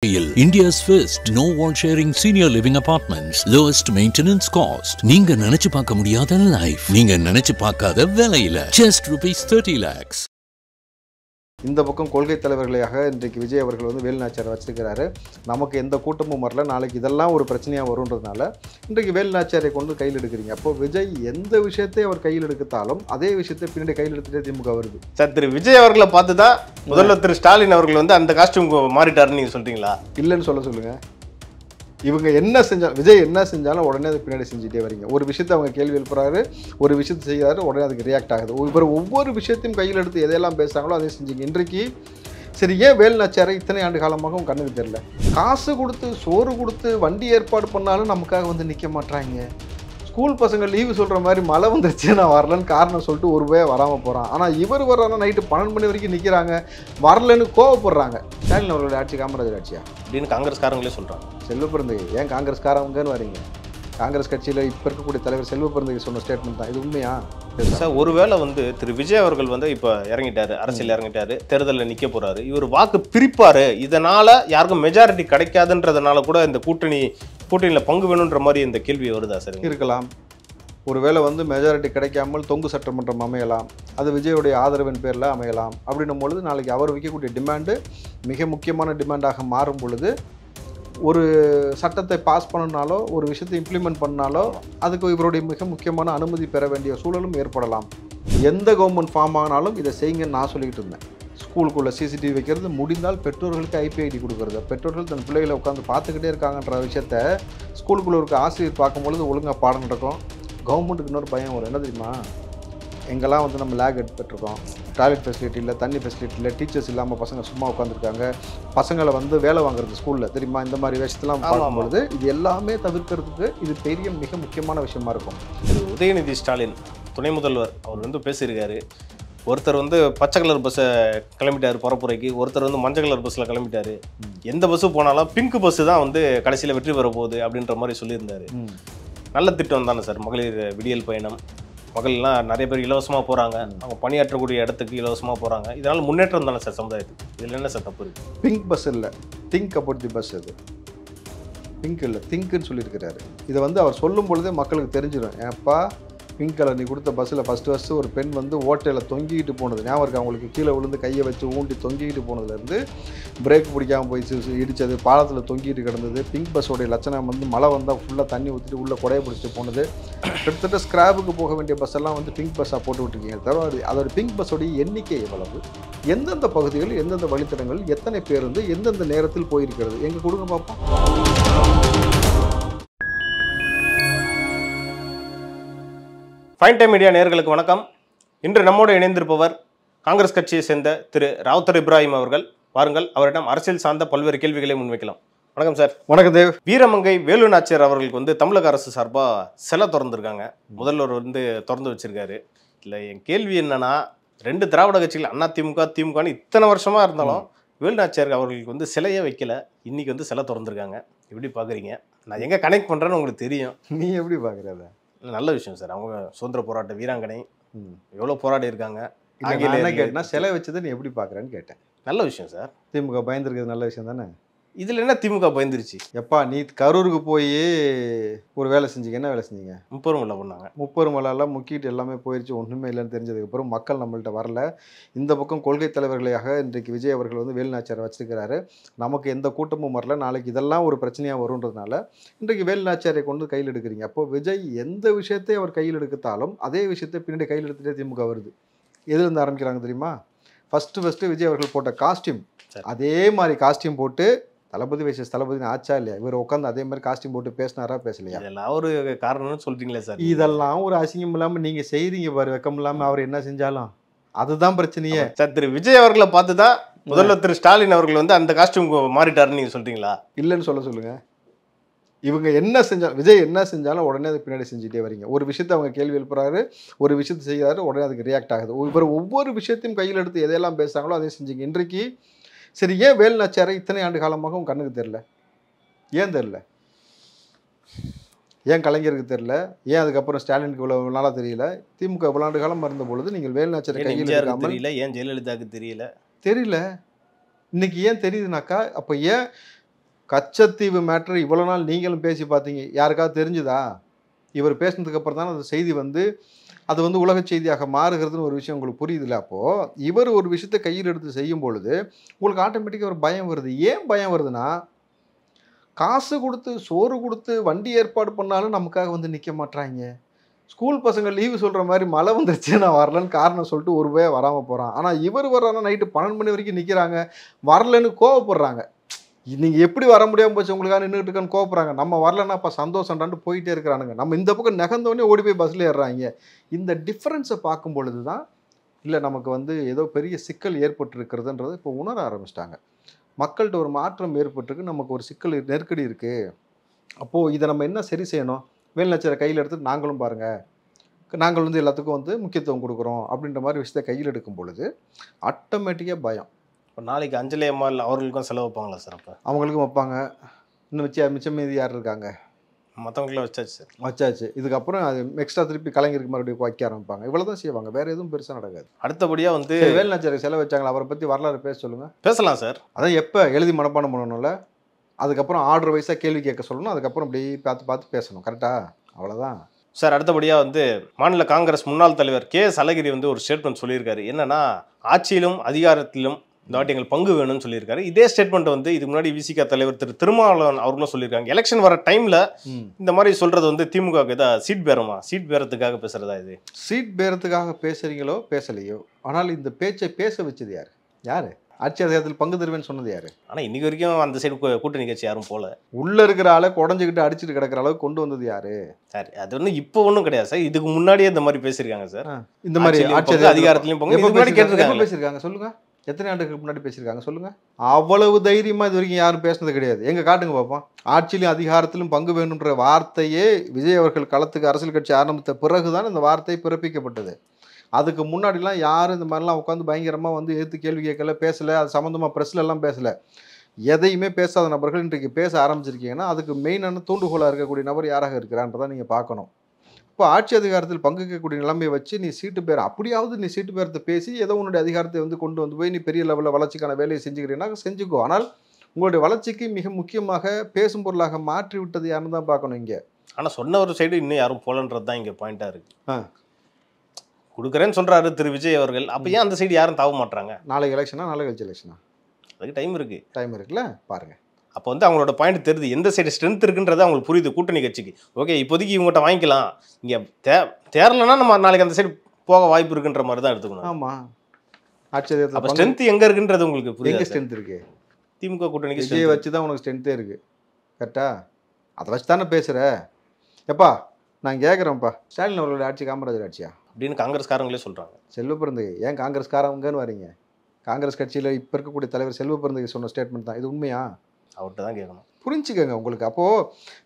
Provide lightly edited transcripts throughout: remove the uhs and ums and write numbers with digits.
India's first no-wall sharing senior living apartments, lowest maintenance cost. நீங்க நினைச்சு பார்க்க முடியாத லைஃப், நீங்க நினைச்சு பார்க்காத விலையில just rupees 30 lakhs. இந்த பக்கம் கொள்கை தலைவர்களையாக இன்றைக்கு விஜய் அவர்கள் வந்து வேலுநாச்சியார் வச்சிருக்கிறாரு. நமக்கு எந்த கூட்டமும் வரல, நாளைக்கு இதெல்லாம் ஒரு பிரச்சனையாக வருன்றதுனால இன்றைக்கு வேலுநாச்சியாரை கொண்டு கையில் எடுக்கிறீங்க. அப்போ விஜய் எந்த விஷயத்தை அவர் கையில் எடுத்தாலும் அதே விஷயத்தை பின்னாடி கையில் எடுத்துட்டே திமுக வருது. சார், திரு விஜய் அவர்களை பார்த்து தான் முதல்வர் திரு ஸ்டாலின் அவர்கள் வந்து அந்த காஸ்டியூம் மாறிட்டாருன்னு நீங்கள் சொல்றீங்களா? இல்லைன்னு சொல்லுங்க. இவங்க என்ன செஞ்சாலும், விஜய் என்ன செஞ்சாலும் உடனே அது பின்னாடி செஞ்சுட்டே வரீங்க. ஒரு விஷயத்தை அவங்க கேள்வி எழுப்புறாரு, ஒரு விஷயத்தை செய்கிறாரு, உடனே அதுக்கு ரியாக்ட் ஆகுது. ஒவ்வொரு விஷயத்தையும் கையில் எடுத்து எதையெல்லாம் பேசுகிறாங்களோ அதே செஞ்சீங்க. இன்றைக்கு சரி, ஏன் வேலுநாச்சியாரை இத்தனை ஆண்டு காலமாக கண்ணுக்கு தெரியல? காசு கொடுத்து சோறு கொடுத்து வண்டி ஏற்பாடு பண்ணாலும் நமக்காக வந்து நிற்க மாட்டாங்க. ஸ்கூல் பசங்க லீவு சொல்கிற மாதிரி மழை வந்துருச்சு நான் வரலன்னு காரணம் சொல்லிட்டு ஒரு ரூபாய் வராமல் போகிறான். ஆனால் இவர் வர்றாங்கன்னா நைட்டு 12 மணி வரைக்கும் நிற்கிறாங்க, வரலன்னு கோவப்படுறாங்க. ஸ்டாலின் அவர்களுடைய ஆட்சி காமராஜர் ஆட்சியா அப்படின்னு காங்கிரஸ்காரங்களே சொல்கிறாங்க. செல்வப்பிறந்தகை ஏன் காங்கிரஸ்காரங்கன்னு வரீங்க? காங்கிரஸ் கட்சியில் இப்போ இருக்கக்கூடிய தலைவர் செல்வப்பிறந்தகை சொன்ன ஸ்டேட்மெண்ட் தான் இது. உண்மையா சார்? ஒருவேளை வந்து திரு விஜய் அவர்கள் வந்து இப்போ இறங்கிட்டாரு, அரசியல் இறங்கிட்டாரு, தேர்தலில் நிற்க போறாரு, இவர் வாக்கு பிரிப்பாரு, இதனால யாருக்கும் மெஜாரிட்டி கிடைக்காதுன்றதுனால கூட இந்த கூட்டணியில் பங்கு வேணுன்ற மாதிரி இந்த கேள்வி வருதா சார்? இருக்கலாம். ஒருவேளை வந்து மெஜாரிட்டி கிடைக்காமல் தொங்கு சட்டமன்றம் அமையலாம், அது விஜயோடைய ஆதரவின் பேரில் அமையலாம். அப்படின்னும் பொழுது நாளைக்கு அவர் வைக்கக்கூடிய டிமாண்டு மிக முக்கியமான டிமாண்டாக மாறும் பொழுது ஒரு சட்டத்தை பாஸ் பண்ணனாலோ ஒரு விஷயத்தை இம்ப்ளிமெண்ட் பண்ணாலோ அதுக்கு இவருடைய மிக முக்கியமான அனுமதி பெற வேண்டிய சூழலும் ஏற்படலாம். எந்த கவர்மெண்ட் ஃபார்ம் ஆனாலும் இதை செய்யுங்கன்னு நான் சொல்லிக்கிட்டு இருந்தேன். ஸ்கூலுக்குள்ளே சிசிடிவி வைக்கிறது, முடிந்தால் பெற்றோர்களுக்கு ஐபிஐடி கொடுக்குறது. பெற்றோர்கள் தன் பிள்ளைகளை உட்காந்து பார்த்துக்கிட்டே இருக்காங்கன்ற விஷயத்த ஸ்கூலுக்குள்ளே இருக்க ஆசிரியர் பார்க்கும்பொழுது ஒழுங்காக பாடம் நடக்கும். கவர்மெண்ட்டுக்கு இன்னொரு பயம் வரும். என்ன தெரியுமா? எங்கெல்லாம் வந்து நம்ம லேக் எடுத்துகிட்ருக்கோம், டாய்லெட் ஃபெசிலிட்டி இல்லை, தண்ணி ஃபெசிலிட்டி இல்லை, டீச்சர்ஸ் இல்லாமல் பசங்க சும்மா உட்காந்துருக்காங்க, பசங்களை வந்து வேலை வாங்குறது ஸ்கூலில் தெரியுமா? இந்த மாதிரி விஷயத்தெல்லாம் பார்க்கும்பொழுது இது எல்லாமே தவிர்க்கிறதுக்கு இது பெரிய மிக முக்கியமான விஷயமா இருக்கும். உதயநிதி ஸ்டாலின் துணை முதல்வர் அவர் வந்து பேசியிருக்காரு. ஒருத்தர் வந்து பச்சை கலர் பஸ்ஸை கிளம்பிட்டார் பரப்புரைக்கு, ஒருத்தர் வந்து மஞ்சள் கலர் பஸ்ஸில் கிளம்பிட்டாரு. எந்த பஸ்ஸு போனாலும் பிங்க் பஸ்ஸு தான் வந்து கடைசியில் வெற்றி பெற போகுது அப்படின்ற மாதிரி சொல்லியிருந்தாரு. நல்ல திட்டம் தானே சார் மகளிர் விடியல் பயணம்? மகள்லாம் நிறைய பேர் இலவசமாக போகிறாங்க, அவங்க பணியாற்றக்கூடிய இடத்துக்கு இலவசமாக போகிறாங்க. இதனால் முன்னேற்றம் தானே சார் சமுதாயத்துக்கு? இதில் என்ன சார் தப்பு இருக்குது? பிங்க் பஸ் இல்லை, திங்க் அபவுட் தி பஸ். அது பிங்க் இல்லை, திங்க்குன்னு சொல்லியிருக்கிறாரு. இதை வந்து அவர் சொல்லும் பொழுதே மக்களுக்கு தெரிஞ்சிடும். ஏப்பா பிங்க் கலர் நீ கொடுத்த பஸ்ஸில் ஃபஸ்ட்டு ஒரு பெண் வந்து ஓட்டையில் தொங்கிக்கிட்டு போனது ஞாபகம் இருக்குது அவங்களுக்கு? கீழே விழுந்து கையை வச்சு ஊண்டி தொங்கிக்கிட்டு போனதுலேருந்து பிரேக் பிடிக்காமல் போயிடுச்சு, இடித்தது, பாலத்தில் தொங்கிட்டு கிடந்தது. பிங்க் பஸ்ஸோடைய லட்சணம் வந்து மழை வந்தால் ஃபுல்லாக தண்ணி ஊற்றிட்டு உள்ளே குடையை பிடிச்சிட்டு போனது. கிட்டத்தட்ட ஸ்கிராப்புக்கு போக வேண்டிய பஸ்ஸெல்லாம் வந்து பிங்க் பஸ்ஸாக போட்டு விட்டுருக்கீங்க. தவிர அதோட பிங்க் பஸ்ஸோடைய எண்ணிக்கை எவ்வளவு, எந்தெந்த பகுதிகள், எந்தெந்த வழித்தடங்கள், எத்தனை பேருந்து எந்தெந்த நேரத்தில் போயிருக்கிறது, எங்கே கொடுங்க பார்ப்போம். ஃபைன் டைம் மீடியா நேயர்களுக்கு வணக்கம். இன்று நம்மோடு இணைந்திருப்பவர் காங்கிரஸ் கட்சியை சேர்ந்த திரு ராவுத்தர் இப்ராஹிம் அவர்கள். வாருங்கள், அவரிடம் அரசியல் சார்ந்த பல்வேறு கேள்விகளை முன்வைக்கலாம். வணக்கம் சார். வணக்கம் தேவ். வீரமங்கை வேலுநாச்சியார் அவர்களுக்கு வந்து தமிழக அரசு சார்பாக சிலை திறந்துருக்காங்க, முதல்வர் வந்து திறந்து வச்சிருக்காரு. இல்லை, என் கேள்வி என்னன்னா, 2 திராவிட கட்சிகள் அதிமுக திமுகன்னு இத்தனை வருஷமா இருந்தாலும் வேலுநாச்சியார் அவர்களுக்கு வந்து சிலையே வைக்கல, இன்னைக்கு வந்து சிலை திறந்துருக்காங்க. எப்படி பார்க்குறீங்க? நான் எங்கே கனெக்ட் பண்ணுறேன்னு உங்களுக்கு தெரியும். நீ எப்படி பார்க்குறத? நல்ல விஷயம் சார். அவங்க சுதந்திர போராட்ட வீராங்கனை, எவ்வளோ போராடி இருக்காங்க. என்ன கேட்டேன்னா சிலை வச்சதை நீ எப்படி பார்க்குறேன்னு கேட்டேன். நல்ல விஷயம் சார். திமுக பயந்துருக்கிறது நல்ல விஷயம் தானே? இதில் என்ன திமுக பயந்துருச்சு? எப்பா நீ கரூருக்கு போய் ஒரு வேலை செஞ்சீங்க, என்ன வேலை செஞ்சீங்க? 30 மலை பண்ணாங்க. 30 மலைலாம் முக்கிட்டு எல்லாமே போயிடுச்சு, ஒன்றுமே இல்லைன்னு தெரிஞ்சதுக்கப்புறம் மக்கள் நம்மள்கிட்ட வரல. இந்த பக்கம் கொள்கை தலைவர்களையாக இன்றைக்கு விஜய் அவர்கள் வந்து வேலுநாச்சியார் வச்சிருக்கிறாரு. நமக்கு எந்த கூட்டமும் வரல, நாளைக்கு இதெல்லாம் ஒரு பிரச்சனையாக வருன்றதுனால இன்றைக்கு வேலுநாச்சியாரை கொண்டு கையில் எடுக்கிறீங்க. அப்போ விஜய் எந்த விஷயத்தை அவர் கையில் எடுத்தாலும் அதே விஷயத்தை பின்னாடி கையில் எடுத்துகிட்டே திமுக வருது. எதுலேருந்து ஆரம்பிக்கிறாங்க தெரியுமா? ஃபஸ்ட்டு விஜய் அவர்கள் போட்ட காஸ்டியூம், அதே மாதிரி காஸ்டியூம் போட்டு தளபதி வைசஸ் தளபதி ஆச்சா இல்லையா? இவர் உட்காந்து அதே மாதிரி காஸ்டியூம் போட்டு பேசினாரா பேசலையா? இதெல்லாம் ஒரு காரணம்னு சொல்றீங்களே சார். இதெல்லாம் ஒரு அசிங்கம் இல்லாமல் நீங்கள் செய்கிறீங்க பாரு, வெக்கம் இல்லாமல். அவர் என்ன செஞ்சாலும் அதுதான் பிரச்சனையே சார். திரு விஜய் அவர்களை பார்த்து தான் முதல்வர் திரு ஸ்டாலின் அவர்கள் வந்து அந்த காஸ்டியூம் மாறிட்டாருன்னு நீங்கள் சொல்றீங்களா? இல்லைன்னு சொல்லுங்க. இவங்க என்ன செஞ்சாலும், விஜய் என்ன செஞ்சாலும் உடனே அதுக்கு பின்னாடி செஞ்சுட்டே வரீங்க. ஒரு விஷயத்தை அவங்க கேள்வி எழுப்புறாரு, ஒரு விஷயத்தை செய்கிறாரு, உடனே அதுக்கு ரியாக்ட் ஆகுது. ஒவ்வொரு விஷயத்தையும் கையில் எடுத்து எதையெல்லாம் பேசுகிறாங்களோ அதே செஞ்சீங்க. இன்றைக்கு சரி, ஏன் வேலுநாச்சியாரை இத்தனை ஆண்டு காலமாக கண்ணுக்கு தெரியல? ஏன் தெரியல? ஏன் கலைஞருக்கு தெரியல? ஏன் அதுக்கப்புறம் ஸ்டாலினுக்கு இவ்வளவு நாளாக தெரியல? திமுக இவ்வளவு ஆண்டு காலம் இருந்த பொழுது நீங்கள் வேலுநாச்சியாரை கையில் எடுக்காமல் தெரியல, ஏன் ஜெயலலிதாவுக்கு தெரியல? இன்னைக்கு ஏன் தெரியுதுனாக்கா, அப்போ ஏன் கச்சத்தீவு மேட்ரு இவ்வளோ நாள் நீங்களும் பேசி பார்த்தீங்க, யாருக்காவது தெரிஞ்சுதா? இவர் பேசினதுக்கு அப்புறம் தான் அந்த செய்தி வந்து அது வந்து உலக செய்தியாக மாறுகிறதுன்னு ஒரு விஷயம் உங்களுக்கு புரியுதுல்ல. அப்போது இவர் ஒரு விஷயத்தை கையில் எடுத்து செய்யும் பொழுது உங்களுக்கு ஆட்டோமேட்டிக்காக ஒரு பயம் வருது. ஏன் பயம் வருதுன்னா, காசு கொடுத்து சோறு கொடுத்து வண்டி ஏற்பாடு பண்ணாலும் நமக்காக வந்து நிற்க மாட்றாங்க. ஸ்கூல் பசங்க லீவு சொல்கிற மாதிரி மழை வந்துருச்சு நான் வரலன்னு காரணம் சொல்லிட்டு ஒரு பய வராமல் போகிறான். ஆனால் இவர் வர்றாங்கன்னா நைட்டு 12 மணி வரைக்கும் நிற்கிறாங்க, வரலன்னு கோவப்படுறாங்க. நீங்கள் எப்படி வர முடியாமல் போச்சு உங்களுக்காக நின்றுட்டு இருக்கான்னு கோவப்படுறாங்க. நம்ம வரலன்னா அப்போ சந்தோஷம்டான்ட்டு போயிட்டே இருக்கிறானுங்க. நம்ம இந்த பக்கம் நகர்ந்தோடனே ஓடி போய் பஸ்ஸில் ஏறுறாங்க. இந்த டிஃப்ரென்ஸை பார்க்கும் பொழுது தான் இல்லை நமக்கு வந்து ஏதோ பெரிய சிக்கல் ஏற்பட்டுருக்கிறதுன்றது இப்போ உணர ஆரம்பிச்சிட்டாங்க. மக்கள்கிட்ட ஒரு மாற்றம் ஏற்பட்டிருக்கு, நமக்கு ஒரு சிக்கல் நெருக்கடி இருக்குது. அப்போது இதை நம்ம என்ன சரி செய்யணும்? வேலுநாச்சியாரை கையில் எடுத்து நாங்களும் பாருங்கள், நாங்கள் வந்து எல்லாத்துக்கும் வந்து முக்கியத்துவம் கொடுக்குறோம் அப்படின்ற மாதிரி விஷயத்தை கையில் எடுக்கும் பொழுது ஆட்டோமேட்டிக்காக பயம். இப்போ நாளைக்கு அஞ்சலி அம்மாள் அவர்களுக்கும் செலவு வைப்பாங்களா சார்? அப்போ அவங்களுக்கும் வைப்பாங்க. இன்னும் மிச்சம் மீதி யார் இருக்காங்க? மற்றவங்களாம் வச்சாச்சு சார். வச்சாச்சு. இதுக்கப்புறம் அது எக்ஸ்ட்ரா திருப்பி கலைஞருக்கு மறுபடியும் வைக்க ஆரம்பிப்பாங்க. இவ்வளோ தான் செய்வாங்க, வேறு எதுவும் பெருசாக நடக்காது. அடுத்தபடியாக வந்து வேலுநாச்சியாருக்கு செலவு வச்சாங்களா, அவரை பற்றி வரலாறு பேச சொல்லுங்கள். பேசலாம் சார். அதான் எப்போ எழுதி மனப்பாடம் பண்ணணும்ல, அதுக்கப்புறம் ஆர்டர் வைஸாக கேள்வி கேட்க சொல்லணும், அதுக்கப்புறம் இப்படி பார்த்து பேசணும். கரெக்டாக? அவ்வளோதான் சார். அடுத்தபடியாக வந்து மாநில காங்கிரஸ் முன்னாள் தலைவர் கே.எஸ். அழகிரி வந்து ஒரு ஸ்டேட்மெண்ட் சொல்லியிருக்காரு. என்னன்னா, ஆட்சியிலும் அதிகாரத்திலும் இந்த வாட்டி எங்களுக்கு பங்கு வேணும்னு சொல்லியிருக்காரு. இதே ஸ்டேட்மெண்ட் வந்து இதுக்கு முன்னாடி விசிக தலைவர் திரு திருமாவளவன் அவர்களும் சொல்லியிருக்காங்க. எலெக்ஷன் வர டைமில் இந்த மாதிரி சொல்கிறது வந்து திமுகவுக்கு ஏதாவது சீட் பேரத்துக்காக பேசுகிறதா? இது சீட் பேரத்துக்காக பேசுகிறீங்களோ பேசலையோ, ஆனால் இந்த பேச்சை பேச வச்சது யார்? ஆட்சி அதிகாரத்தில் பங்கு தருவேன்னு சொன்னது யார்? ஆனால் இன்னைக்கு வரைக்கும் அந்த சைடு கூட்டணி கட்சி யாரும் போல. உள்ளே இருக்கிற ஆளை குடஞ்சிக்கிட்டு அடிச்சுட்டு கிடக்கிற அளவுக்கு கொண்டு வந்தது யார்? சார் அது ஒன்றும் இப்போ ஒன்றும் கிடையாது சார். இதுக்கு முன்னாடியே இந்த மாதிரி பேசியிருக்காங்க சார். இந்த மாதிரி ஆட்சி அதிகாரத்திலையும் பேசியிருக்காங்க. சொல்லுங்கள், எத்தனை ஆண்டுகளுக்கு முன்னாடி பேசியிருக்காங்க சொல்லுங்கள். அவ்வளவு தைரியமாக இது வரைக்கும் யாரும் பேசினது கிடையாது. எங்கே காட்டுங்க பார்ப்போம். ஆட்சியிலும் அதிகாரத்திலும் பங்கு வேணுன்ற வார்த்தையே விஜய் அவர்கள் களத்துக்கு அரசியல் கட்சி ஆரம்பித்த பிறகுதான் இந்த வார்த்தை பிறப்பிக்கப்பட்டது. அதுக்கு முன்னாடிலாம் யாரும் இந்த மாதிரிலாம் உட்காந்து பயங்கரமாக வந்து எதிர்த்து கேள்வி கேட்கல, பேசலை. அது சம்மந்தமாக ப்ரெஸ்லெல்லாம் பேசலை. எதையுமே பேசாத நபர்கள் இன்றைக்கு பேச ஆரம்பிச்சிருக்கீங்கன்னா அதுக்கு மெயினான தூண்டுகோலாக இருக்கக்கூடிய நபர் யாராக இருக்கிறான்றதான் நீங்கள் பார்க்கணும். இப்போ ஆட்சி அதிகாரத்தில் பங்குக்கக்கூடிய நிலைமையை வச்சு நீ சீட்டு பேர் அப்படியாவது நீ சீட்டு பேரத்தை பேசி ஏதோ உன்னுடைய அதிகாரத்தை வந்து கொண்டு வந்து போய் நீ பெரிய லெவலில் வளர்ச்சிக்கான வேலையை செஞ்சுக்கிறீங்கன்னா செஞ்சுக்கோ. ஆனால் உங்களுடைய வளர்ச்சிக்கு மிக முக்கியமாக பேசும் பொருளாக மாற்றி விட்டது யாருன்னு தான் பார்க்கணும் இங்கே. ஆனால் சொன்ன ஒரு சைடு இன்னும் யாரும் போலன்றது தான் இங்கே பாயிண்டாக இருக்குது. கொடுக்குறேன்னு சொல்கிறாரு திரு விஜய் அவர்கள். அப்போ ஏன் அந்த சைடு யாரும் தாவ மாட்டாங்க? நாளைக்கு எலெக்ஷனா, நாளை கழிச்சு எலெக்ஷனா? அதுக்கு டைம் இருக்குல்ல பாருங்கள். அப்போ வந்து அவங்களோட பாயிண்ட் தெரியுது, எந்த சைடு ஸ்ட்ரென்த் இருக்குன்றது அவங்களுக்கு புரியுது கூட்டணி கட்சிக்கு. ஓகே, இப்போதைக்கு இவங்ககிட்ட வாங்கிக்கலாம், இங்கே தேரலைன்னா நம்ம நாளைக்கு அந்த சைடு போக வாய்ப்பு இருக்குன்ற மாதிரி தான் எடுத்துக்கணும். ஆமாம், ஆட்சி அதிகாரத்தில் அப்போ ஸ்ட்ரென்த் எங்கே இருக்குன்றது உங்களுக்கு புரியுது. ஸ்ட்ரென்த் இருக்குது திமுக கூட்டணிக்கு விஜயை வச்சு தான் உனக்கு ஸ்ட்ரென்த்தே இருக்குது. கரெக்டா? அதை வச்சு தானே பேசுகிற. எப்பா நான் கேட்குறேன்ப்பா, ஸ்டாலின் அவர்களுடைய ஆட்சி காமராஜர் ஆட்சியா அப்படின்னு காங்கிரஸ்காரங்களே சொல்கிறாங்க. செல்வ பிறந்தகை ஏன் காங்கிரஸ்காரங்கன்னு வரீங்க? காங்கிரஸ் கட்சியில் இப்போ இருக்கக்கூடிய தலைவர் செல்வ பிறந்தகை சொன்ன ஸ்டேட்மெண்ட் தான் இது உண்மையா? அவர்கிட்ட தான் கேட்கணும். புரிஞ்சுக்கங்க. உங்களுக்கு அப்போது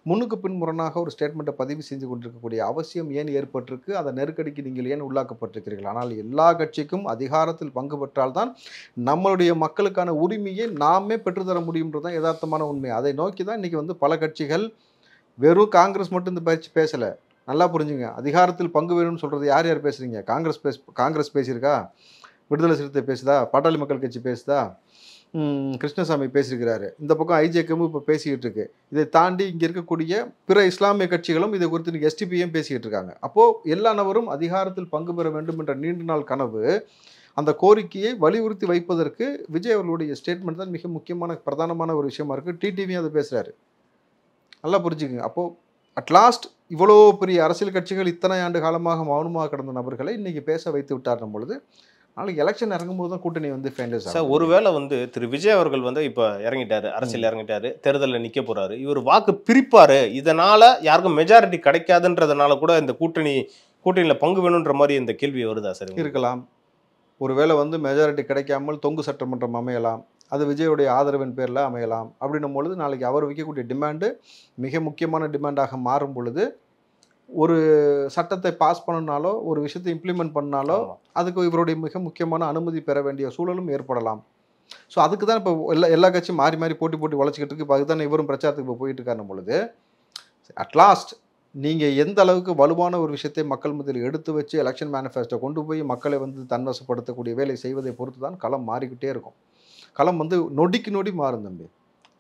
முன்னுக்கு பின்முரணாக ஒரு ஸ்டேட்மெண்ட்டை பதிவு செஞ்சு கொண்டிருக்கக்கூடிய அவசியம் ஏன் ஏற்பட்டிருக்கு? அந்த நெருக்கடிக்கு நீங்கள் ஏன் உள்ளாக்கப்பட்டிருக்கிறீர்கள்? ஆனால் எல்லா கட்சிக்கும் அதிகாரத்தில் பங்கு பெற்றால்தான் நம்மளுடைய மக்களுக்கான உரிமையை நாமே பெற்றுத்தர முடியுன்றது தான் யதார்த்தமான உண்மை. அதை நோக்கி தான் இன்றைக்கி வந்து பல கட்சிகள், வெறும் காங்கிரஸ் மட்டும் இந்த பயிற்சி பேசலை. நல்லா புரிஞ்சுங்க. அதிகாரத்தில் பங்கு வேணும்னு சொல்கிறது யார் யார் பேசுகிறீங்க? காங்கிரஸ் பேசியிருக்கா, விடுதலை சிறுத்தை பேசுதா, பாட்டாளி மக்கள் கட்சி பேசுதா, கிருஷ்ணசாமி பேசியிருக்கிறாரு, இந்த பக்கம் ஐஜேகேமும் இப்போ பேசிக்கிட்டு இருக்கு. இதை தாண்டி இங்கே இருக்கக்கூடிய பிற இஸ்லாமிய கட்சிகளும் இதை குறித்து இன்றைக்கி எஸ்டிபியும் பேசிக்கிட்டு இருக்காங்க. அப்போது எல்லா நபரும் அதிகாரத்தில் பங்கு பெற வேண்டும் என்ற நீண்ட நாள் கனவு, அந்த கோரிக்கையை வலியுறுத்தி வைப்பதற்கு விஜய் அவர்களுடைய ஸ்டேட்மெண்ட் தான் மிக முக்கியமான பிரதானமான ஒரு விஷயமா இருக்குது. டிடிவியும் அதை பேசுகிறாரு. நல்லா புரிஞ்சுக்குங்க. அப்போது அட்லாஸ்ட் இவ்வளோ பெரிய அரசியல் கட்சிகள் இத்தனை ஆண்டு காலமாக மௌனமாக கிடந்த நபர்களை இன்றைக்கி பேச வைத்து விட்டார்னும் பொழுது நாளைக்கு எலெக்ஷன் இறங்கும்போது தான் கூட்டணி வந்து ஃபைனலைஸ் ஆகும். சார், ஒருவேளை வந்து திரு விஜய் அவர்கள் வந்து இப்போ இறங்கிட்டாரு, அரசியல் இறங்கிட்டாரு, தேர்தலில் நிற்க போகிறாரு, இவர் வாக்கு பிரிப்பார், இதனால் யாருக்கும் மெஜாரிட்டி கிடைக்காதுன்றதுனால கூட இந்த கூட்டணியில் பங்கு வேணுன்ற மாதிரி இந்த கேள்வி வருதா சார்? இருக்கலாம். ஒருவேளை வந்து மெஜாரிட்டி கிடைக்காமல் தொங்கு சட்டமன்றம் அமையலாம், அது விஜயோடைய ஆதரவின் பேரில் அமையலாம். அப்படின்னும் பொழுது நாளைக்கு அவர் வைக்கக்கூடிய டிமாண்டு மிக முக்கியமான டிமாண்டாக மாறும் பொழுது ஒரு சட்டத்தை பாஸ் பண்ணனாலோ ஒரு விஷயத்தை இம்ப்ளிமெண்ட் பண்ணாலோ அதுக்கு இவருடைய மிக முக்கியமான அனுமதி பெற வேண்டிய சூழலும் ஏற்படலாம். ஸோ அதுக்கு தான் இப்போ எல்லா கட்சியும் மாறி மாறி போட்டி வளச்சிக்கிட்டு இருக்கு. இப்போ அதுதான் இவரும் பிரச்சாரத்துக்கு இப்போ போயிட்டு இருக்காருன்னும் பொழுது அட்லாஸ்ட் நீங்கள் எந்த அளவுக்கு வலுவான ஒரு விஷயத்தை மக்கள் மத்தியில் எடுத்து வச்சு எலெக்ஷன் மேனிஃபெஸ்டோ கொண்டு போய் மக்களை வந்து தன்வசப்படுத்தக்கூடிய வேலை செய்வதை பொறுத்து தான் களம் மாறிக்கிட்டே இருக்கும். களம் வந்து நொடிக்கு நொடி மாறும் தம்பி.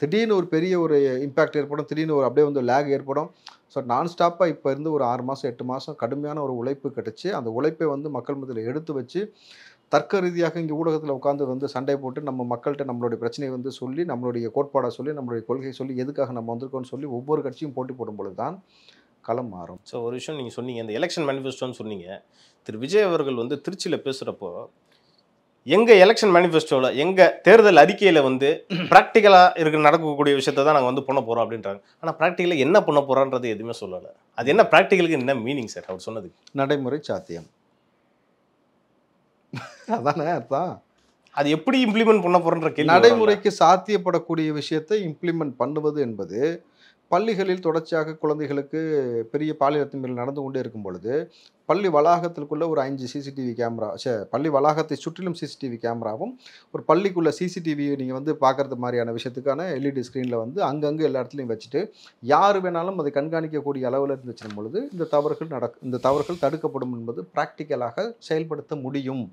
திடீர்னு ஒரு பெரிய ஒரு இம்பேக்ட் ஏற்படும், திடீர்னு ஒரு அப்படியே வந்து லேக் ஏற்படும். ஸோ நான் ஸ்டாப்பாக இப்போ இருந்து ஒரு 6 மாதம் 8 மாதம் கடுமையான ஒரு உழைப்பு கிடைச்சி அந்த உழைப்பை வந்து மக்கள் மத்தியில் எடுத்து வச்சு தர்க்க ரீதியாக இங்கே ஊடகத்தில் உட்காந்து வந்து சண்டை போட்டு நம்ம மக்கள்கிட்ட நம்மளுடைய பிரச்சனையை வந்து சொல்லி, நம்மளுடைய கோட்பாடை சொல்லி, நம்மளுடைய கொள்கையை சொல்லி, எதுக்காக நம்ம வந்திருக்கோம்னு சொல்லி ஒவ்வொரு கட்சியும் போட்டி போடும் பொழுது தான் களம் மாறும். ஸோ ஒரு விஷயம் நீங்கள் சொன்னீங்க, இந்த எலெக்ஷன் மேனிஃபெஸ்டோன்னு சொன்னீங்க. திரு விஜய் அவர்கள் வந்து திருச்சியில் பேசுகிறப்போ எங்கள் எலெக்ஷன் மேனிஃபெஸ்டோவில் எங்கள் தேர்தல் அறிக்கையில் வந்து ப்ராக்டிக்கலாக இருக்க நடக்கக்கூடிய விஷயத்தை தான் நாங்கள் வந்து பண்ண போகிறோம் அப்படின்றாங்க. ஆனால் ப்ராக்டிக்கலாக என்ன பண்ண போகிறான்றது எதுவுமே சொல்லலை. அது என்ன ப்ராக்டிக்கலுக்கு என்ன மீனிங் சார் அவர் சொன்னது? நடைமுறை சாத்தியம், அதானே அர்த்தம். அது எப்படி இம்ப்ளிமெண்ட் பண்ண போகிறன்ற கேள்வி. நடைமுறைக்கு சாத்தியப்படக்கூடிய விஷயத்தை இம்ப்ளிமெண்ட் பண்ணுவது என்பது பள்ளிகளில் தொடர்ச்சியாக குழந்தைகளுக்கு பெரிய பாலியல் அத்துமீறல் நடந்து கொண்டே இருக்கும் பொழுது பள்ளி வளாகத்திற்குள்ள ஒரு 5 சிசிடிவி கேமரா, பள்ளி வளாகத்தை சுற்றிலும் சிசிடிவி கேமராவும், ஒரு பள்ளிக்குள்ள சிசிடிவி நீங்கள் வந்து பார்க்குறது மாதிரியான விஷயத்துக்கான எல்இடி ஸ்க்ரீனில் வந்து அங்கங்கே எல்லா இடத்துலையும் வச்சுட்டு யார் வேணாலும் அதை கண்காணிக்கக்கூடிய அளவில் இருந்துச்சும் பொழுது இந்த தவறுகள் தடுக்கப்படும் என்பது ப்ராக்டிக்கலாக செயல்படுத்த முடியும்.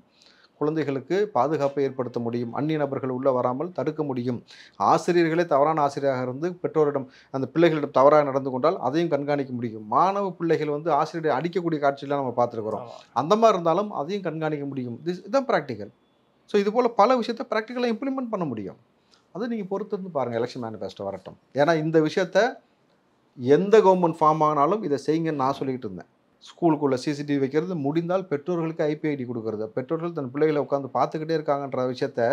குழந்தைகளுக்கு பாதுகாப்பை ஏற்படுத்த முடியும். அந்நிய நபர்கள் உள்ளே வராமல் தடுக்க முடியும். ஆசிரியர்களே தவறான ஆசிரியராக இருந்து பெற்றோரிடம் அந்த பிள்ளைகளிடம் தவறாக நடந்து கொண்டால் அதையும் கண்காணிக்க முடியும். மாணவ பிள்ளைகள் வந்து ஆசிரியரை அடிக்கக்கூடிய காட்சியெல்லாம் நம்ம பார்த்துருக்குறோம். அந்த மாதிரி இருந்தாலும் அதையும் கண்காணிக்க முடியும். இதுதான் ப்ராக்டிக்கல். ஸோ இது போல் பல விஷயத்தை ப்ராக்டிக்கலாக இம்ப்ளிமெண்ட் பண்ண முடியும். அது நீங்கள் பொறுத்திருந்து பாருங்கள், எலெக்ஷன் மேனிஃபெஸ்டோ வரட்டும். ஏன்னா இந்த விஷயத்தை எந்த கவர்மெண்ட் ஃபார்ம் ஆனாலும் இதை செய்யுங்கன்னு நான் சொல்லிக்கிட்டு இருந்தேன். ஸ்கூலுக்குள்ளே சிசிடிவி வைக்கிறது, முடிந்தால் பெற்றோர்களுக்கு ஐபிஐடி கொடுக்கறது. பெற்றோர்கள் தன் பிள்ளைகளை உட்காந்து பார்த்துக்கிட்டே இருக்காங்கன்ற விஷயத்த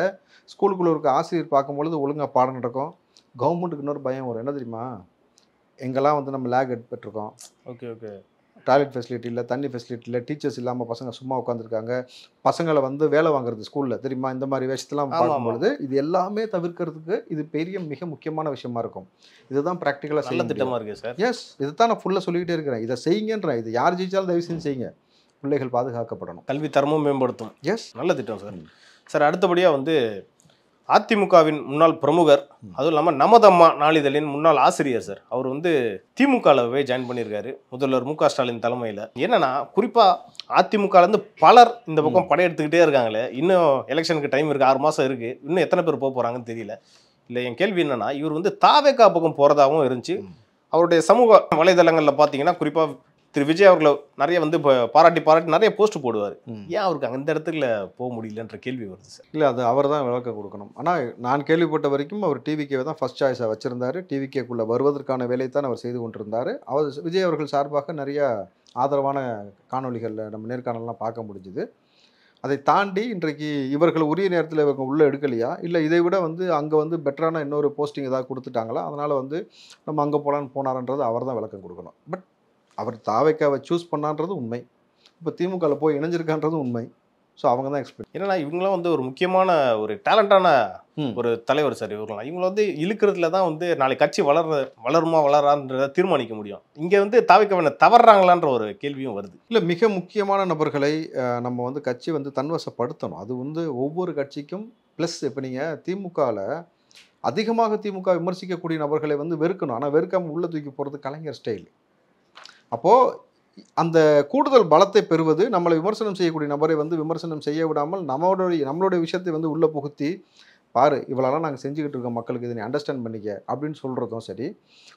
ஸ்கூலுக்குள்ளே இருக்க ஆசிரியர் பார்க்கும்பொழுது ஒழுங்காக பாடம் நடக்கும். கவர்மெண்ட்டுக்கு இன்னொரு பயம் வரும். என்ன தெரியுமா, எங்கெல்லாம் வந்து நம்ம லேக் எடுத்துருக்கோம், ஓகே டாய்லெட் ஃபெசிலிட்டி இல்லை, தண்ணி ஃபெசிலிட்டி இல்லை, டீச்சர்ஸ் இல்லாமல் பசங்க சும்மா உட்காந்துருக்காங்க, பசங்களை வந்து வேலை வாங்குறது ஸ்கூலில் தெரியுமா, இந்த மாதிரி விஷயத்தெல்லாம் பார்க்கும்பொழுது இது எல்லாமே தவிர்க்கிறதுக்கு இது பெரிய மிக முக்கியமான விஷயமா இருக்கும். இதுதான் ப்ராக்டிக்கலாக நல்ல திட்டமாக இருக்குது சார். எஸ், இதுதான் நான் ஃபுல்லாக சொல்லிக்கிட்டே இருக்கிறேன். இதை செய்யுங்கன்றேன். இது யார் ஜெயிச்சாலும் தயவு செஞ்சு செய்யுங்க. பிள்ளைகள் பாதுகாக்கப்படணும், கல்வி தரமும் மேம்படுத்தும். எஸ், நல்ல திட்டம் சார். சார் அடுத்தபடியாக வந்து அதிமுகவின் முன்னாள் பிரமுகர், அதுவும் இல்லாமல் நமதம்மா நாளிதழின் முன்னாள் ஆசிரியர் சார், அவர் வந்து திமுகவில் போய் ஜாயின் பண்ணியிருக்காரு முதல்வர் மு.க. ஸ்டாலின் தலைமையில். என்னன்னா குறிப்பாக அதிமுகலேருந்து பலர் இந்த பக்கம் படையெடுத்துக்கிட்டே இருக்காங்களே, இன்னும் எலெக்ஷனுக்கு டைம் இருக்குது, 6 மாதம் இருக்குது, இன்னும் எத்தனை பேர் போக போகிறாங்கன்னு தெரியல. இல்லை, என் கேள்வி என்னன்னா, இவர் வந்து தாவேகா பக்கம் போகிறதாகவும் இருந்துச்சு. அவருடைய சமூக வலைதளங்களில் பார்த்தீங்கன்னா குறிப்பாக திரு விஜய் அவர்களை நிறைய வந்து பாராட்டி நிறைய போஸ்ட் போடுவார். ஏன் அவருக்கு அந்த இடத்துல போக முடியலன்ற கேள்வி வருது சார். இல்லை, அது அவர் தான் விளக்கம் கொடுக்கணும். ஆனால் நான் கேள்விப்பட்ட வரைக்கும் அவர் டிவிகேவை தான் ஃபர்ஸ்ட் சாய்ஸாக வச்சுருந்தார். டிவிகேக்குள்ளே வருவதற்கான வேலையை தான் அவர் செய்து கொண்டிருந்தார். அவர் விஜய் அவர்கள் சார்பாக நிறைய ஆதரவான காணொலிகளில் நம்ம நேர்காணலாம் பார்க்க முடிஞ்சுது. அதை தாண்டி இன்றைக்கு இவர்கள் உரிய நேரத்தில் இவங்க உள்ளே எடுக்கலையா, இல்லை இதை விட வந்து அங்கே வந்து பெட்டரான இன்னொரு போஸ்டிங் ஏதாவது கொடுத்துட்டாங்களா, அதனால் வந்து நம்ம அங்கே போகலான்னு போனார்ன்றது அவர் தான் விளக்கம் கொடுக்கணும். பட் அவர் தாவேக்காவை சூஸ் பண்ணான்றது உண்மை, இப்போ திமுகவில் போய் இணைஞ்சிருக்கான்றது உண்மை. ஸோ அவங்க தான் எக்ஸ்பெக்ட். ஏன்னா இவங்களாம் வந்து ஒரு முக்கியமான ஒரு டேலண்டான ஒரு தலைவர் சார். இவங்களை வந்து இழுக்கிறதுல தான் வந்து நாளைக்கு கட்சி வளருமா வளரான்றதை தீர்மானிக்க முடியும். இங்கே வந்து தாவேக்காவை தவறாங்களான்ற ஒரு கேள்வியும் வருது. இல்லை, மிக முக்கியமான நபர்களை நம்ம வந்து கட்சி வந்து தன்வசப்படுத்தணும். அது வந்து ஒவ்வொரு கட்சிக்கும் ப்ளஸ். இப்போ நீங்கள் திமுகவில் அதிகமாக திமுக விமர்சிக்கக்கூடிய நபர்களை வந்து வெறுக்கணும். ஆனால் வெறுக்காமல் உள்ளே தூக்கி போகிறது கலைஞர் ஸ்டைல். அப்போது அந்த கூடுதல் பலத்தை பெறுவது நம்மளை விமர்சனம் செய்யக்கூடிய நபரை வந்து விமர்சனம் செய்ய விடாமல் நம்மளுடைய விஷயத்தை வந்து உள்ளே புகுத்தி பாரு, இவ்வளோலாம் நாங்கள் செஞ்சுக்கிட்டு இருக்கோம் மக்களுக்கு, இதை நீ அண்டர்ஸ்டாண்ட் பண்ணிக்க அப்படின்னு சொல்கிறதும் சரி.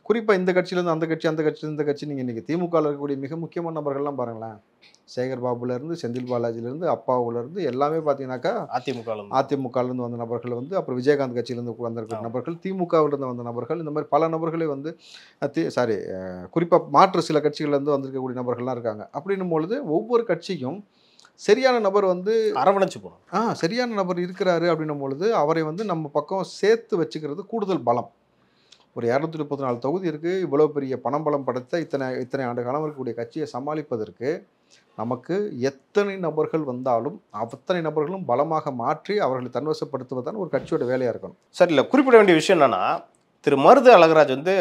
குறிப்பாக இந்த கட்சியிலேருந்து அந்த கட்சி, அந்த கட்சியிலேருந்து இந்த கட்சி, நீங்கள் இன்றைக்கி திமுகவில் இருக்கக்கூடிய மிக முக்கியமான நபர்கள்லாம் பாருங்களேன், சேகர் பாபுலேருந்து செந்தில் பாலாஜிலேருந்து அப்பாவுலேருந்து எல்லாமே பார்த்தீங்கன்னாக்கா அதிமுகலேருந்து வந்த நபர்கள் வந்து, அப்புறம் விஜயகாந்த் கட்சியிலேருந்து வந்திருக்கிற நபர்கள், திமுகவிலேருந்து வந்த நபர்கள், இந்த மாதிரி பல நபர்களே வந்து குறிப்பாக மாற்று சில கட்சிகள்லேருந்து வந்திருக்கக்கூடிய நபர்கள்லாம் இருக்காங்க. அப்படின்னும் பொழுது ஒவ்வொரு கட்சியும் சரியான நபர் வந்து அரவணைச்சு போகணும். சரியான நபர் இருக்கிறாரு அப்படின்னும் பொழுது அவரை வந்து நம்ம பக்கம் சேர்த்து வச்சுக்கிறது கூடுதல் பலம். ஒரு 234 தொகுதி இருக்குது, இவ்வளோ பெரிய பணம் படைத்த இத்தனை ஆண்டு காலம் இருக்கக்கூடிய கட்சியை சமாளிப்பதற்கு நமக்கு எத்தனை நபர்கள் வந்தாலும் அத்தனை நபர்களும் பலமாக மாற்றி அவர்களை தன்வசப்படுத்துவதுதான் ஒரு கட்சியோட வேலையாக இருக்கணும். சார், இல்லை குறிப்பிட வேண்டிய விஷயம் என்னன்னா, திரு மருது அழகராஜ் வந்து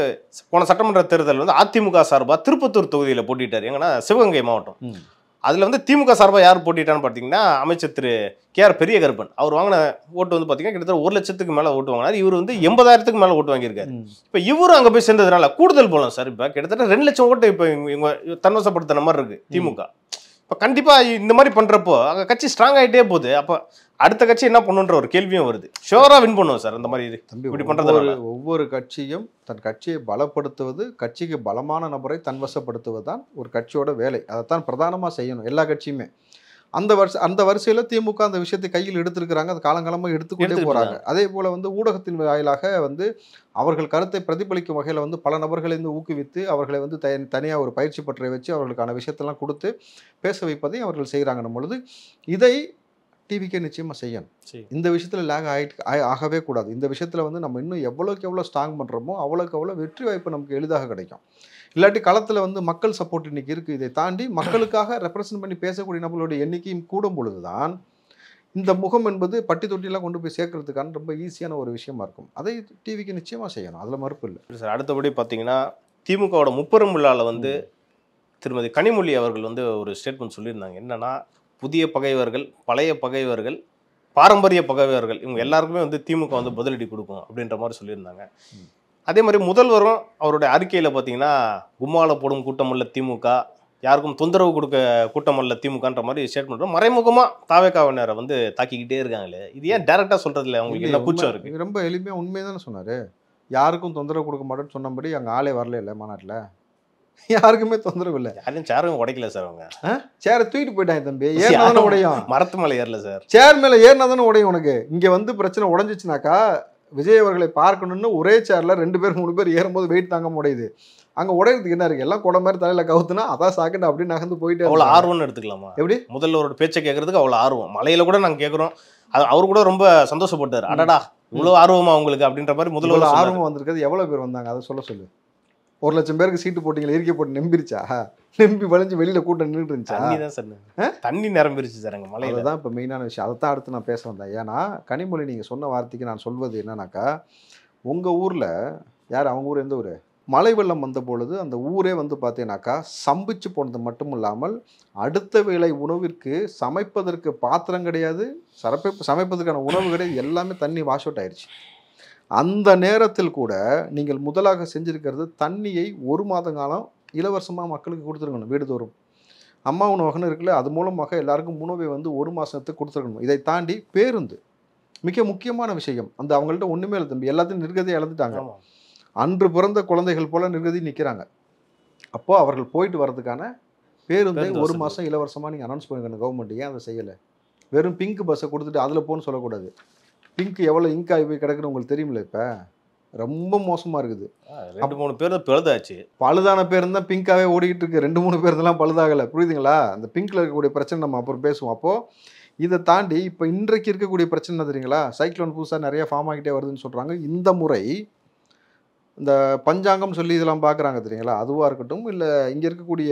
போன சட்டமன்ற தேர்தல் வந்து அதிமுக சார்பாக திருப்பத்தூர் தொகுதியில் போட்டிட்டார். எங்கன்னா சிவகங்கை மாவட்டம். அதில் வந்து திமுக சார்பாக யார் போட்டிட்டான்னு பார்த்தீங்கன்னா அமைச்சர் திரு கே.ஆர். பெரிய கருப்பன். அவர் வாங்கின ஓட்டு வந்து பார்த்தீங்கன்னா கிட்டத்தட்ட 1 லட்சத்துக்கு மேலே ஓட்டு வாங்கினார். இவர் வந்து 80,000க்கு மேலே ஓட்டு வாங்கியிருக்காரு. இப்போ இவரும் அங்கே போய் சேர்ந்ததுனால கூடுதல் போகலாம் சார். இப்போ கிட்டத்தட்ட 2 லட்சம் ஓட்டு இப்போ இவங்க தன்வசப்படுத்துன மாதிரி இருக்குது திமுக. இப்போ கண்டிப்பாக இந்த மாதிரி பண்ணுறப்போ அங்கே கட்சி ஸ்ட்ராங் ஆகிட்டே போகுது. அப்போ அடுத்த கட்சி என்ன பண்ணுன்ற ஒரு கேள்வியும் வருது. ஷோரா வின் பண்ணுவோம் சார் அந்த மாதிரி தம்பி. இப்படி பண்றதுனால ஒவ்வொரு கட்சியும் தன் கட்சியை பலப்படுத்துவது, கட்சிக்கு பலமான நபரை தன்வசப்படுத்துவது தான் ஒரு கட்சியோட வேலை. அதைத்தான் பிரதானமாக செய்யணும் எல்லா கட்சியுமே. அந்த வரிசையில் திமுக அந்த விஷயத்தை கையில் எடுத்திருக்கிறாங்க. அது காலங்காலமாக எடுத்துக்கொண்டே போகிறாங்க. அதே போல் வந்து ஊடகத்தின் வாயிலாக வந்து அவர்கள் கருத்தை பிரதிபலிக்கும் வகையில் வந்து பல நபர்களை வந்து ஊக்குவித்து அவர்களை வந்து தனியாக ஒரு பயிற்சி பற்றை வச்சு அவர்களுக்கான விஷயத்தெல்லாம் கொடுத்து பேச வைப்பதை அவர்கள் செய்கிறாங்கன்னும் பொழுது இதை டிவிக்கே நிச்சயமாக செய்யணும். இந்த விஷயத்தில் லேக் ஆகவே கூடாது. இந்த விஷயத்தில் வந்து நம்ம இன்னும் எவ்வளோக்கு எவ்வளோ ஸ்ட்ராங் பண்ணுறோமோ அவ்வளோக்கு எவ்வளோ வெற்றி வாய்ப்பு நமக்கு எளிதாக கிடைக்கும். இல்லாட்டி களத்தில் வந்து மக்கள் சப்போர்ட் இன்றைக்கி இருக்குது. இதை தாண்டி மக்களுக்காக ரெப்ரசன்ட் பண்ணி பேசக்கூடிய நபர்களுடைய எண்ணிக்கையும் கூடும் பொழுது தான் இந்த முகம் என்பது பட்டி தொட்டிலாம் கொண்டு போய் சேர்க்கறதுக்கான ரொம்ப ஈஸியான ஒரு விஷயமா இருக்கும். அதை டிவிக்கு நிச்சயமாக செய்யணும், அதில் மறுப்பு இல்லை சார். அடுத்தபடி பார்த்தீங்கன்னா திமுகவோட முப்பெரும் விழாவில் வந்து திருமதி கனிமொழி அவர்கள் வந்து ஒரு ஸ்டேட்மெண்ட் சொல்லியிருந்தாங்க. என்னன்னா, புதிய பகைவர்கள், பழைய பகைவர்கள், பாரம்பரிய பகைவர்கள் இவங்க எல்லாருக்குமே வந்து திமுக வந்து பதிலடி கொடுக்கும் அப்படின்ற மாதிரி சொல்லியிருந்தாங்க. அதே மாதிரி முதல்வரும் அவருடைய அறிக்கையில் பார்த்தீங்கன்னா, கும்மால போடும் கூட்டம் அல்ல திமுக, யாருக்கும் தொந்தரவு கொடுக்க கூட்டம் அல்ல திமுகன்ற மாதிரி ஸ்டேட்மெண்ட் மறைமுகமாக தாவேக்காவினரை வந்து தாக்கிக்கிட்டே இருக்காங்களே. இது ஏன் டைரக்டாக சொல்றது இல்லை? அவங்களுக்கு என்ன கூச்சம் இருக்கு? ரொம்ப எளிமையாக உண்மையை தானே சொன்னார். யாருக்கும் தொந்தரவு கொடுக்க மாட்டேன்னு சொன்னபடி அங்கே ஆளே வரல இல்லை மாநாட்டில். யாருக்குமே தொந்தரவு இல்லை. யாரும் சேரும் உடைக்கல சார். அவங்க சேரை தூக்கிட்டு போயிட்டாங்க தம்பி. ஏறினா தானே உடையும். மரத்து மேலே ஏறல சார். சேர் மேலே ஏறினா தானே உடையும். உனக்கு இங்கே வந்து பிரச்சனை உடஞ்சிச்சுனாக்கா விஜய் அவர்களை பார்க்கணும்னு ஒரே சேர்ல 2 பேர் 3 பேர் ஏறும்போது வெயிட் தாங்க முடியுது. அங்கே உடையறதுக்கு என்ன இருக்கு? எல்லாம் குடம் மாதிரி தலையில கவுத்துனா அதான் சாக்கெட் அப்படின்னு நகர்ந்து போயிட்டு அவ்வளோ ஆர்வம்னு எடுத்துக்கலாமா? எப்படி முதல்வரோட பேச்சை கேட்கறதுக்கு அவ்வளோ ஆர்வம். மலையில கூட நாங்கள் கேட்குறோம். அவர் கூட ரொம்ப சந்தோஷப்பட்டார். அடடா இவ்வளோ ஆர்வமா உங்களுக்கு அப்படின்ற மாதிரி முதல்வர் ஆர்வம் வந்திருக்கிறது. எவ்வளோ பேர் வந்தாங்க அதை சொல்லு. 1 லட்சம் பேருக்கு சீட்டு போட்டிங்களா? இருக்கை போட்டு நம்பிருச்சா? நம்பி வளைஞ்சு வெளியில கூட்டம் நின்றுட்டு இருந்துச்சா? தண்ணி தான் சார், தண்ணி நிரம்பிருச்சு சார் எங்கள் மலையில. தான் இப்போ மெயினான விஷயம். அதை தான் அடுத்து நான் பேச வந்தேன். ஏன்னா கனிமொழி நீங்கள் சொன்ன வார்த்தைக்கு நான் சொல்வது என்னன்னாக்கா, உங்கள் ஊரில் யார், அவங்க ஊர் எந்த ஊர், மழை வெள்ளம் வந்த பொழுது அந்த ஊரே வந்து பார்த்தீங்கன்னாக்கா சம்பிச்சு போனது மட்டும் இல்லாமல் அடுத்த வேளை உணவிற்கு சமைப்பதற்கு பாத்திரம் கிடையாது, சமைப்பதற்கான உணவு கிடையாது, எல்லாமே தண்ணி வாஷ் அவுட் ஆயிடுச்சு. அந்த நேரத்தில் கூட நீங்கள் முதலாக செஞ்சிருக்கிறது தண்ணியை 1 மாத காலம் இலவசமாக மக்களுக்கு கொடுத்துருக்கணும். வீடுதோறும் அம்மா உணவகம்னு இருக்குல்ல, அது மூலமாக எல்லாருக்கும் உணவை வந்து 1 மாதத்துக்கு கொடுத்துருக்கணும். இதை தாண்டி பேருந்து மிக முக்கியமான விஷயம். அந்த அவங்கள்ட்ட ஒன்றுமே இல்லை தம்பி, எல்லாத்தையும் நிர்கதியை இழந்துட்டாங்க. அன்று பிறந்த குழந்தைகள் போல நிர்கதி நிற்கிறாங்க. அப்போது அவர்கள் போயிட்டு வர்றதுக்கான பேருந்தை 1 மாதம் இலவசமாக நீங்கள் அனௌன்ஸ் பண்ணிக்கணும். கவர்மெண்ட் ஏன் அதை செய்யலை? வெறும் பிங்க் பஸ்ஸை கொடுத்துட்டு அதில் போன்னு சொல்லக்கூடாது. பிங்க் எவ்வளோ இங்க் ஆகி போய் கிடக்குன்னு உங்களுக்கு தெரியுமில்ல? இப்போ ரொம்ப மோசமாக இருக்குது. 2-3 பேர் பழுதாச்சு. பழுதான பேருந்து தான் பிங்காகவே ஓடிக்கிட்டு இருக்கு. 2-3 பேருந்தெல்லாம் பழுதாகலை. புரியுதுங்களா? அந்த பிங்க்கில் இருக்கக்கூடிய பிரச்சனை நம்ம அப்புறம் பேசுவோம். அப்போது இதை தாண்டி இப்போ இன்றைக்கு இருக்கக்கூடிய பிரச்சனை என்ன தெரியுங்களா? சைக்ளோன் புதுசாக நிறைய ஃபார்ம் ஆகிட்டே வருதுன்னு சொல்கிறாங்க. இந்த முறை இந்த பஞ்சாங்கம் சொல்லி இதெல்லாம் பார்க்குறாங்க தெரியுங்களா? அதுவாக இருக்கட்டும், இல்லை இங்கே இருக்கக்கூடிய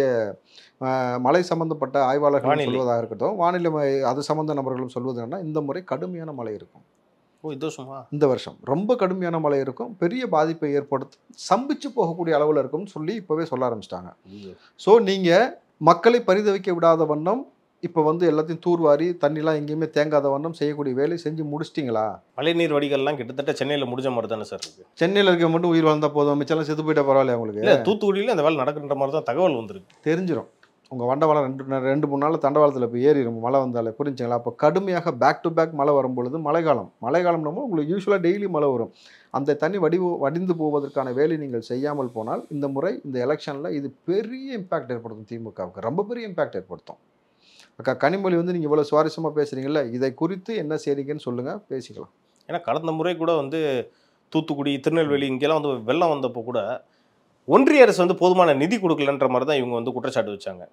மழை சம்மந்தப்பட்ட ஆய்வாளர்கள் சொல்வதாக இருக்கட்டும், வானிலை அது சம்மந்த நபர்களும் சொல்வது என்னன்னா, இந்த முறை கடுமையான மழை இருக்கும். இந்த வருஷம் ரொம்ப கடுமையான மழை இருக்கும், பெரிய பாதிப்பை ஏற்படுத்தும், சம்பிச்சு போகக்கூடிய அளவில் இருக்கும்னு சொல்லி இப்போவே சொல்ல ஆரம்பிச்சிட்டாங்க. ஸோ நீங்கள் மக்களை பரிதவிக்க விடாத வண்ணம் இப்போ வந்து எல்லாத்தையும் தூர்வாரி தண்ணிலாம் எங்கேயுமே தேங்காத வண்ணம் செய்யக்கூடிய வேலை செஞ்சு முடிச்சிட்டிங்களா? மழைநீர் வடிகள்லாம் கிட்டத்தட்ட சென்னையில் முடிஞ்ச மாதிரி தானே சார் இருக்குது. சென்னையில் இருக்க மட்டும் உயிர் வாழ்ந்தால் போதும், மிச்சம்லாம் செத்து போயிட்டா பரவாயில்ல உங்களுக்கு? இல்லை, தூத்துக்குடியில் அந்த வேலை நடக்கின்ற மாதிரி தான் தகவல் வந்துருக்கு. தெரிஞ்சிடும். உங்கள் வண்டவாளம் 2-3 நாள் தண்டவாளத்தில் இப்போ ஏறிடும் மழை வந்தாலே, புரிஞ்சுங்களா? அப்போ கடுமையாக பேக் டு பேக் மழை வரும்பொழுது மழைக்காலம்னு உங்களுக்கு யூஸ்வலாக டெய்லி மழை வரும். அந்த தண்ணி வடிந்து போவதற்கான வேலை நீங்கள் செய்யாமல் போனால் இந்த முறை இந்த எலெக்ஷனில் இது பெரிய இம்பேக்ட் ஏற்படுத்தும். திமுகவுக்கு ரொம்ப பெரிய இம்பேக்ட் ஏற்படுத்தும். அக்கா கனிமொழி வந்து நீங்கள் இவ்வளோ சுவாரஸ்யமாக பேசுகிறீங்களா, இதை குறித்து என்ன செய்றீங்கன்னு சொல்லுங்கள், பேசிக்கலாம். ஏன்னா கடந்த முறை கூட வந்து தூத்துக்குடி, திருநெல்வேலி இங்கெல்லாம் வந்து வெள்ளம் வந்தப்போ கூட ஒன்றிய அரசு வந்து போதுமான நிதி கொடுக்கலன்ற மாதிரி தான் இவங்க வந்து குற்றச்சாட்டு வச்சாங்க.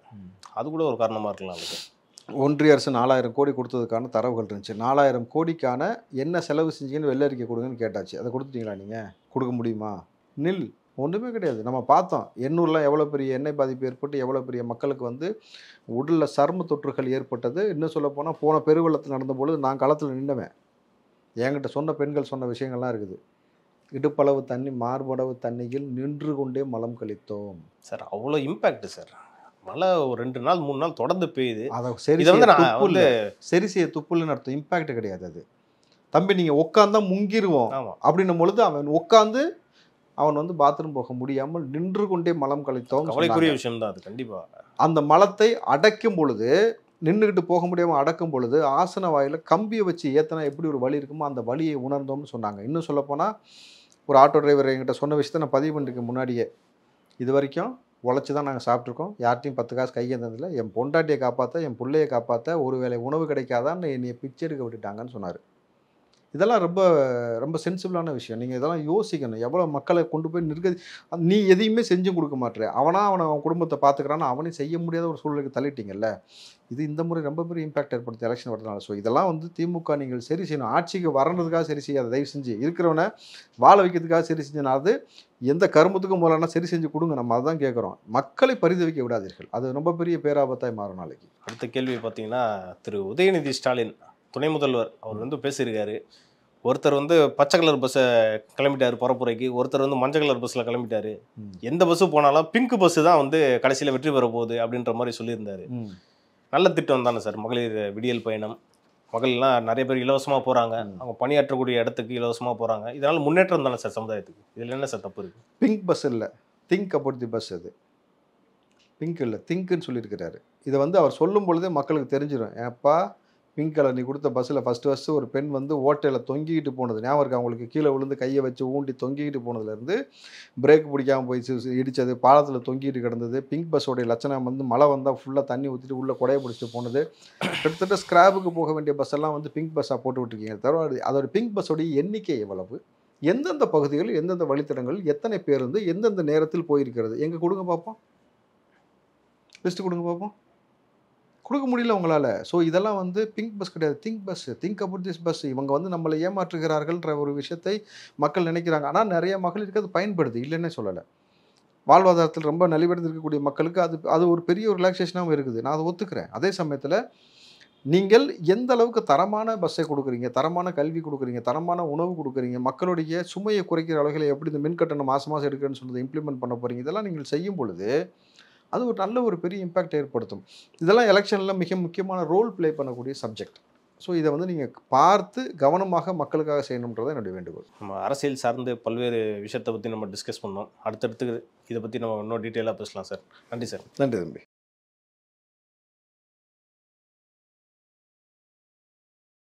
அது கூட ஒரு காரணமாக இருக்கலாம். அதுக்கு ஒன்றிய அரசு 4000 கோடி கொடுத்ததுக்கான தரவுகள் இருந்துச்சு. 4000 கோடிக்கான என்ன செலவு செஞ்சீங்கன்னு வெள்ளை அறிக்கை கொடுங்கன்னு கேட்டாச்சு. அதை கொடுத்துட்டீங்களா? நீங்கள் கொடுக்க முடியுமா? நில், ஒன்றுமே கிடையாது. நம்ம பார்த்தோம் எண்ணூர்லாம் எவ்வளோ பெரிய எண்ணெய் பாதிப்பு ஏற்பட்டு எவ்வளோ பெரிய மக்களுக்கு வந்து உடலில் சர்ம தொற்றுகள் ஏற்பட்டது. இன்னும் சொல்ல போனால் போன பெருவெள்ளத்தில் நடந்தபொழுது நான் களத்தில் நின்றுவேன். என்கிட்ட சொன்ன பெண்கள் சொன்ன விஷயங்கள்லாம் இருக்குது. இடுப்பளவு தண்ணி மார்பளவு தண்ணியில் நின்று கொண்டே மலம் கழித்தோம். சார் அவ்வளோ இம்பேக்ட் சார். மழை ஒரு 2 நாள் 3 நாள் தொடர்ந்து பெய்யுது. அதை சரி செய்ய துப்புல்னு அர்த்தம், இம்பேக்ட் கிடையாது அது. தம்பி நீங்கள் உட்காந்தா முங்கிடுவோம் அப்படின்னும் பொழுது அவன் உட்காந்து அவன் வந்து பாத்ரூம் போக முடியாமல் நின்று கொண்டே மலம் கழித்தோம். கவலைக்குரிய விஷயம் தான் அது. கண்டிப்பாக அந்த மலத்தை அடைக்கும் பொழுது நின்றுக்கிட்டு போக முடியாமல் அடக்கும் பொழுது ஆசன வாயில் கம்பியை வச்சு ஏற்றினா எப்படி ஒரு வலி இருக்குமோ அந்த வலியை உணர்ந்தோம்னு சொன்னாங்க. இன்னும் சொல்லப்போனால் ஒரு ஆட்டோ டிரைவர் என்கிட்ட சொன்ன விஷயத்தை நான் பதிவு பண்ணிருக்கேன் முன்னாடியே. இது வரைக்கும் உழைச்சி தான் நாங்கள் சாப்பிட்ருக்கோம், யார்ட்டையும் 10 காசு கையேந்ததில்லை. என் பொண்டாட்டியை காப்பாற்ற, என் பிள்ளையை காப்பாற்ற ஒரு வேளை உணவு கிடைக்காதான்னு என்னையை பிச்சை எடுக்க விட்டுட்டாங்கன்னு சொன்னார். இதெல்லாம் ரொம்ப ரொம்ப சென்சிபிளான விஷயம். நீங்கள் இதெல்லாம் யோசிக்கணும். எவ்வளோ மக்களை கொண்டு போய் நிர்கதி. நீ எதையுமே செஞ்சும் கொடுக்க மாட்டேற, அவன் குடும்பத்தை பார்த்துக்கிறான்னு அவனையும் செய்ய முடியாத ஒரு சூழ்நிலைக்கு தள்ளிட்டீங்கல்ல. இது இந்த முறை ரொம்ப பெரிய இம்பாக்ட் ஏற்படுத்தி எலெக்ஷன் வரதுனால. ஸோ இதெல்லாம் வந்து திமுக நீங்கள் சரி செய்யணும். ஆட்சிக்கு வரணுறதுக்காக சரி செய்யாத, தயவு செஞ்சு இருக்கிறவனை வாழ வைக்கிறதுக்காக சரி செஞ்சனாவது எந்த கருமத்துக்கும் மூலம்னா சரி செஞ்சு கொடுங்க. நம்ம அதுதான் கேட்குறோம். மக்களை பரிதவிக்க விடாதீர்கள். அது ரொம்ப பெரிய பேராபத்தாய் மாறும் நாளைக்கு. அடுத்த கேள்வி பார்த்தீங்கன்னா, திரு உதயநிதி ஸ்டாலின் துணை முதல்வர் அவர் வந்து பேசியிருக்காரு. ஒருத்தர் வந்து பச்சை கலர் பஸ்ஸை கிளம்பிட்டாரு பரப்புரைக்கு, ஒருத்தர் வந்து மஞ்சள் கலர் பஸ்ஸில் கிளம்பிட்டாரு. எந்த பஸ்ஸு போனாலும் பிங்க் பஸ்ஸு தான் வந்து கடைசியில் வெற்றி பெற போகுது அப்படின்ற மாதிரி சொல்லியிருந்தாரு. நல்ல திட்டம் தானே சார் மகளிர் விடியல் பயணம். மகள்லாம் நிறைய பேர் இலவசமாக போகிறாங்க, அவங்க பணியாற்றக்கூடிய இடத்துக்கு இலவசமாக போகிறாங்க. இதனால் முன்னேற்றம் தானே சார் சமுதாயத்துக்கு. இதில் என்ன சார் தப்பு இருக்குது? பிங்க் பஸ் இல்லை, திங்க் அபவுட் தி பஸ். அது பிங்க் இல்லை, திங்க்குன்னு சொல்லியிருக்கிறாரு. இதை வந்து அவர் சொல்லும் பொழுதே மக்களுக்கு தெரிஞ்சிடும். ஏப்பா பிங்க் கலர் நீ கொடுத்த பஸ்ஸில் ஃபஸ்ட்டு ஒரு பெண் வந்து ஓட்டையில் தொங்கிக்கிட்டு போனது ஞாபகம் இருக்கு அவங்களுக்கு. கீழே விழுந்து கையை வச்சு ஊண்டி தொங்கிக்கிட்டு போனதுலேருந்து பிரேக் பிடிக்காமல் போய் இடித்தது, பாலத்தில் தொங்கிட்டு கிடந்தது. பிங்க் பஸ்ஸோடைய லட்சணம் வந்து மழை வந்தால் ஃபுல்லாக தண்ணி ஊற்றிட்டு உள்ளே கொடையை பிடிச்சிட்டு போனது. கிட்டத்தட்ட ஸ்கிராப்புக்கு போக வேண்டிய பஸ்ஸெல்லாம் வந்து பிங்க் பஸ்ஸாக போட்டு விட்டுருக்கீங்க. தவிர அதோட பிங்க் பஸ்ஸோடைய எண்ணிக்கை எவ்வளவு, எந்தெந்த பகுதிகள், எந்தெந்த வழித்தடங்கள், எத்தனை பேருந்து எந்தெந்த நேரத்தில் போயிருக்கிறது, எங்கே கொடுங்க பார்ப்போம், லிஸ்ட்டு கொடுங்க பார்ப்போம். கொடுக்க முடியல உங்களால். ஸோ இதெல்லாம் வந்து பிங்க் பஸ் கிடையாது, think bus, think about this bus. இவங்க வந்து நம்மளை ஏமாற்றுகிறார்கள்ன்ற ஒரு விஷயத்தை மக்கள் நினைக்கிறாங்க. ஆனால் நிறைய மக்களுக்கு அது பயன்படுது, இல்லைன்னே சொல்லலை. வாழ்வாதாரத்தில் ரொம்ப நலிவடைந்திருக்கக்கூடிய மக்களுக்கு அது ஒரு பெரிய ஒரு ரிலாக்ஸேஷனாகவும் இருக்குது. நான் அதை ஒத்துக்கிறேன். அதே சமயத்தில் நீங்கள் எந்த அளவுக்கு தரமான பஸ்ஸை கொடுக்குறீங்க, தரமான கல்வி கொடுக்குறீங்க, தரமான உணவு கொடுக்குறீங்க, மக்களுடைய சுமையை குறைக்கிற அளவுகளை எப்படி இந்த மின் கட்டணம் மாதம் எடுக்கிறேன்னு சொல்றதை இம்ப்ளிமெண்ட் பண்ண போகிறீங்க, இதெல்லாம் நீங்கள் செய்யும் பொழுது அது ஒரு நல்ல ஒரு பெரிய இம்பாக்ட் ஏற்படுத்தும். இதெல்லாம் எலெக்ஷனில் மிக முக்கியமான ரோல் ப்ளே பண்ணக்கூடிய சப்ஜெக்ட். ஸோ இதை வந்து நீங்கள் பார்த்து கவனமாக மக்களுக்காக செய்யணுன்றதை என்னுடைய வேண்டுகோள். நம்ம அரசியல் சார்ந்து பல்வேறு விஷயத்தை பற்றி நம்ம டிஸ்கஸ் பண்ணோம். அடுத்தடுத்து இதை பற்றி நம்ம இன்னும் டீட்டெயிலாக பேசலாம் சார். நன்றி சார். நன்றி தம்பி.